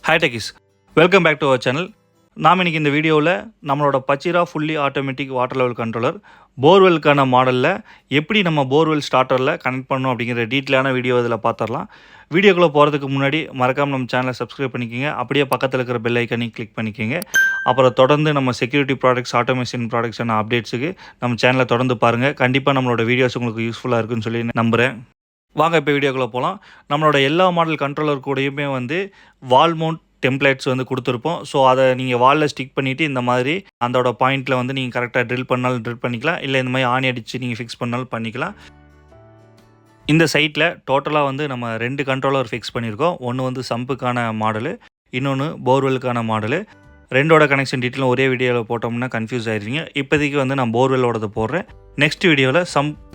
Hi Techies, welcome back to our channel. நாம் இன்னைக்கு இந்த வீடியோவில் நம்மளோட பச்சிரா fully automatic water level controller போர்வெலுக்கான மாடலில் எப்படி நம்ம போர்வெல் ஸ்டார்டரில் கனெக்ட் பண்ணணும் அப்படிங்கிற டீட்டெயிலான வீடியோ இதில் பார்த்துடலாம். வீடியோக்குள்ளே போகிறதுக்கு முன்னாடி மறக்காமல் நம்ம சேனலை சப்ஸ்கிரைப் பண்ணிக்கோங்க. அப்படியே பக்கத்தில் இருக்கிற பெல் ஐக்கனையும் கிளிக் பண்ணிக்கோங்க. அப்புறம் தொடர்ந்து நம்ம செக்யூரிட்டி ப்ராடக்ட்ஸ், ஆட்டோமேஷன் ப்ராடக்ட்ஸான அப்டேட்ஸுக்கு நம்ம சேனலை தொடர்ந்து பாருங்கள். கண்டிப்பாக நம்மளோட வீடியோஸ் உங்களுக்கு யூஸ்ஃபுல்லாக இருக்குன்னு சொல்லி நம்புகிறேன். வாங்க இப்போ வீடியோக்குள்ளே போகலாம். நம்மளோட எல்லா மாடல் கண்ட்ரோலர் கூடயுமே வால் மவுண்ட் டெம்ப்ளேட்ஸ் கொடுத்துருப்போம். ஸோ அதை நீங்கள் வாலில் ஸ்டிக் பண்ணிவிட்டு இந்த மாதிரி அதோட பாயிண்ட்டில் நீங்கள் கரெக்டாக ட்ரில் பண்ணாலும் ட்ரில் பண்ணிக்கலாம், இல்லை இந்த மாதிரி ஆணி அடித்து நீங்கள் ஃபிக்ஸ் பண்ணாலும் பண்ணிக்கலாம். இந்த சைட்டில் டோட்டலாக நம்ம 2 கண்ட்ரோலர் ஃபிக்ஸ் பண்ணியிருக்கோம். ஒன்று சம்புக்கான மாடலு, இன்னொன்று போர்வெலுக்கான மாடலு. ரெண்டோட கனெக்ஷன் டீட்டெயிலும் ஒரே வீடியோவில் போட்டோம்னா கன்ஃபியூஸ் ஆகிடுவீங்க. இப்போதைக்கு நான் போர்வெல்லோடது போடுறேன். நெக்ஸ்ட் வீடியோவில்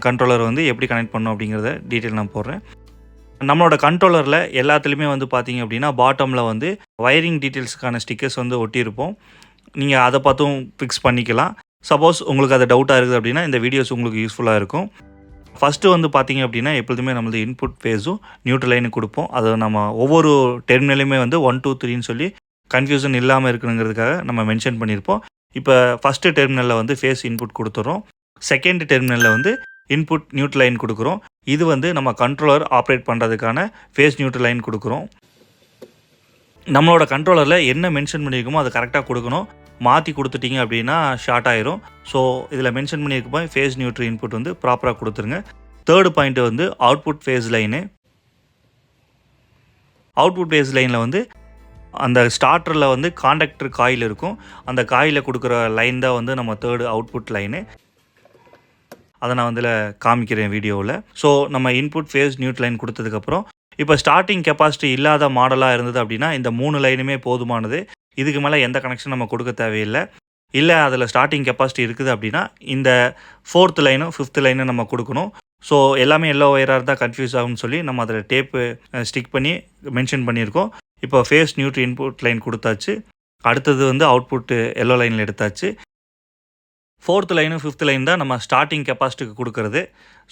கண்ட்ரோலர் எப்படி கனெக்ட் பண்ணணும் அப்படிங்கிறத டீட்டெயில் நான் போடுறேன். நம்மளோட கண்ட்ரோலரில் எல்லாத்துலேயுமே பார்த்தீங்க அப்படின்னா பாட்டமில் வயரிங் டீட்டெயில்ஸுக்கான ஸ்டிக்கர்ஸ் ஒட்டியிருப்போம். நீங்கள் அதை பார்த்தும் ஃபிக்ஸ் பண்ணிக்கலாம். சப்போஸ் உங்களுக்கு அது டவுட்டாக இருக்குது அப்படின்னா இந்த வீடியோஸ் உங்களுக்கு யூஸ்ஃபுல்லாக இருக்கும். ஃபஸ்ட்டு பார்த்தீங்க அப்படின்னா எப்பொழுதுமே நம்மளது இன்புட் ஃபேஸும் நியூட்ரல் லைனு கொடுப்போம். அது நம்ம ஒவ்வொரு டெர்மினலையுமே 1, 2, 3ன்னு சொல்லி கன்ஃபியூஷன் இல்லாமல் இருக்கணுங்கிறதுக்காக நம்ம மென்ஷன் பண்ணியிருப்போம். இப்போ ஃபஸ்ட்டு டெர்மினலில் ஃபேஸ் இன்புட் கொடுத்துறோம். செகண்ட் டெர்மினலில் இன்புட் நியூட்ரல் லைன் கொடுக்குறோம். இது நம்ம கண்ட்ரோலர் ஆப்ரேட் பண்ணுறதுக்கான ஃபேஸ் நியூட்ரல் லைன் கொடுக்குறோம். நம்மளோட கண்ட்ரோலரில் என்ன மென்ஷன் பண்ணியிருக்கோமோ அதை கரெக்டாக கொடுக்கணும். மாற்றி கொடுத்துட்டிங்க அப்படின்னா ஷார்ட் ஆயிரும். ஸோ இதில் மென்ஷன் பண்ணியிருக்கப்போ ஃபேஸ் நியூட்ரல் இன்புட் ப்ராப்பராக கொடுத்துருங்க. Third point output phase line. Output phase லைனில் அந்த ஸ்டார்டரில் காண்டக்டர் காயில் இருக்கும். அந்த காயில் கொடுக்குற லைன் தான் நம்ம தேர்டு அவுட்புட் லைனு. அதை நான் காமிக்கிறேன் வீடியோவில். ஸோ நம்ம இன்புட் ஃபேஸ் நியூட்ரல் லைன் கொடுத்ததுக்கப்புறம் இப்போ ஸ்டார்டிங் கெப்பாசிட்டி இல்லாத மாடலாக இருந்தது அப்படின்னா இந்த 3 லைனுமே போதுமானது. இதுக்கு மேலே எந்த கனெக்ஷன் நம்ம கொடுக்க தேவையில்லை. இல்லை அதில் ஸ்டார்டிங் கெப்பாசிட்டி இருக்குது அப்படின்னா இந்த 4th லைனும் 5th லைனும் நம்ம கொடுக்கணும். ஸோ எல்லாமே எல்லோ ஒயராக இருந்தால் கன்ஃபியூஸ் ஆகும்னு சொல்லி நம்ம அதில் டேப்பு ஸ்டிக் பண்ணி மென்ஷன் பண்ணியிருக்கோம். இப்போ ஃபேஸ் நியூட்ரல் இன்புட் லைன் கொடுத்தாச்சு. அடுத்தது அவுட்புட் எல்லோ லைனில் எடுத்தாச்சு. 4th லைனும் 5th லைன் தான் நம்ம ஸ்டார்டிங் கெப்பாசிட்டிக்கு கொடுக்குறது.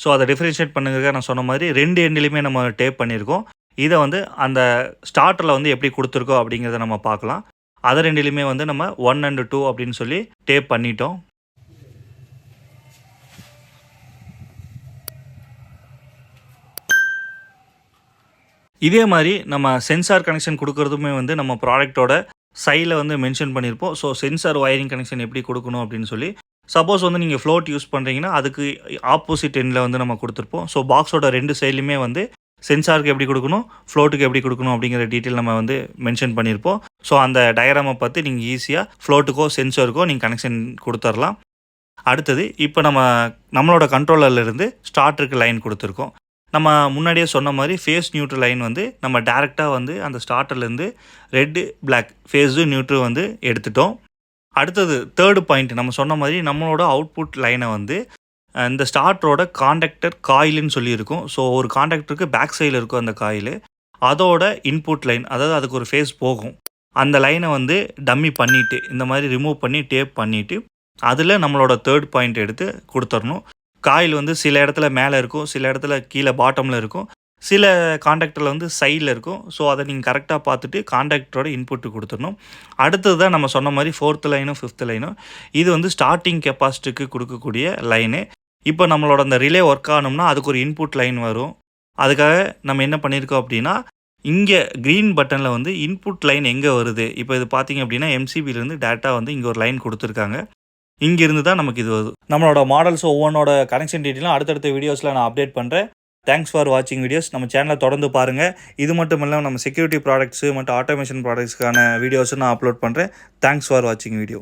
ஸோ அதை டிஃப்ரென்ஷியேட் பண்ணுறதுக்காக நான் சொன்ன மாதிரி 2 எண்ட்லேயுமே நம்ம டேப் பண்ணியிருக்கோம். இதை அந்த ஸ்டார்டரில் எப்படி கொடுத்துருக்கோம் அப்படிங்கிறத நம்ம பார்க்கலாம். அதை 2லையுமே நம்ம 1 and 2 அப்படின்னு சொல்லி டேப் பண்ணிட்டோம். இதே மாதிரி நம்ம சென்சார் கனெக்ஷன் கொடுக்குறதுமே நம்ம ப்ராடக்டோட சைடில் மென்ஷன் பண்ணியிருப்போம். ஸோ சென்சார் ஒயரிங் கனெக்ஷன் எப்படி கொடுக்கணும் அப்படின்னு சொல்லி. சப்போஸ் நீங்கள் ஃப்ளோட் யூஸ் பண்ணுறீங்கன்னா அதுக்கு ஆப்போசிட் எண்டில் நம்ம கொடுத்துருப்போம். ஸோ பாக்ஸோட 2 சைட்லையுமே சென்சாருக்கு எப்படி கொடுக்கணும், ஃப்ளோட்டுக்கு எப்படி கொடுக்கணும் அப்படிங்கிற டீட்டெயில் நம்ம மென்ஷன் பண்ணியிருப்போம். ஸோ அந்த டயக்ராமை பார்த்து நீங்கள் ஈஸியாக ஃப்ளோட்டுக்கோ சென்சாருக்கோ நீங்கள் கனெக்ஷன் கொடுத்துடலாம். அடுத்தது இப்போ நம்மளோட கண்ட்ரோலர்லேருந்து ஸ்டார்டருக்கு லைன் கொடுத்துருக்கோம். நம்ம முன்னாடியே சொன்ன மாதிரி ஃபேஸ் நியூட்ரல் லைன் நம்ம டேரெக்டாக அந்த ஸ்டார்டர்லேருந்து ரெட்டு பிளாக் ஃபேஸு நியூட்ரல் எடுத்துட்டோம். அடுத்தது தேர்டு பாயிண்ட் நம்ம சொன்ன மாதிரி நம்மளோட அவுட்புட் லைனை இந்த ஸ்டார்டரோட காண்டக்டர் காயில்னு சொல்லியிருக்கும். ஸோ ஒரு காண்டக்டருக்கு பேக் சைடில் இருக்கும் அந்த காயில். அதோட இன்புட் லைன், அதாவது அதுக்கு ஒரு ஃபேஸ் போகும். அந்த லைனை டம்மி பண்ணிவிட்டு இந்த மாதிரி ரிமூவ் பண்ணி டேப் பண்ணிவிட்டு அதில் நம்மளோட தேர்ட் பாயிண்ட் எடுத்து கொடுத்துடணும். காயில் சில இடத்துல மேலே இருக்கும், சில இடத்துல கீழே பாட்டமில் இருக்கும், சில காண்டாக்டரில் சைடில் இருக்கும். ஸோ அதை நீங்கள் கரெக்டாக பார்த்துட்டு காண்டாக்டரோட இன்புட்டு கொடுத்துடணும். அடுத்தது தான் நம்ம சொன்ன மாதிரி 4th லைனும் 5th லைனும். இது ஸ்டார்டிங் கெப்பாசிட்டிக்கு கொடுக்கக்கூடிய லைனு. இப்போ நம்மளோட அந்த ரிலே ஒர்க் ஆகணும்னா அதுக்கு ஒரு இன்புட் லைன் வரும். அதுக்காக நம்ம என்ன பண்ணியிருக்கோம் அப்படின்னா இங்கே க்ரீன் பட்டனில் இன்புட் லைன் எங்கே வருது. இப்போ இது பார்த்தீங்க அப்படின்னா எம்சிபிலேருந்து டேரெக்டாக இங்கே ஒரு லைன் கொடுத்துருக்காங்க. இங்கேருந்து தான் நமக்கு இது வருது. நம்மளோட மாடல்ஸ் ஒவ்வொன்றோட கனெக்ஷன் டீட்டெயிலும் அடுத்தடுத்த வீடியோஸில் நான் அப்டேட் பண்ணுறேன். தேங்க்ஸ் ஃபார் வாட்சிங் வீடியோஸ். நம்ம சேனலை தொடர்ந்து பாருங்கள். இது மட்டும் இல்லாமல் நம்ம செக்யூரிட்டி ப்ராடக்ட்ஸு மற்றும் ஆட்டோமேஷன் ப்ராடக்ட்ஸ்க்கான வீடியோஸும் நான் அப்லோட் பண்ணுறேன். தேங்க்ஸ் ஃபார் வாட்சிங் வீடியோ.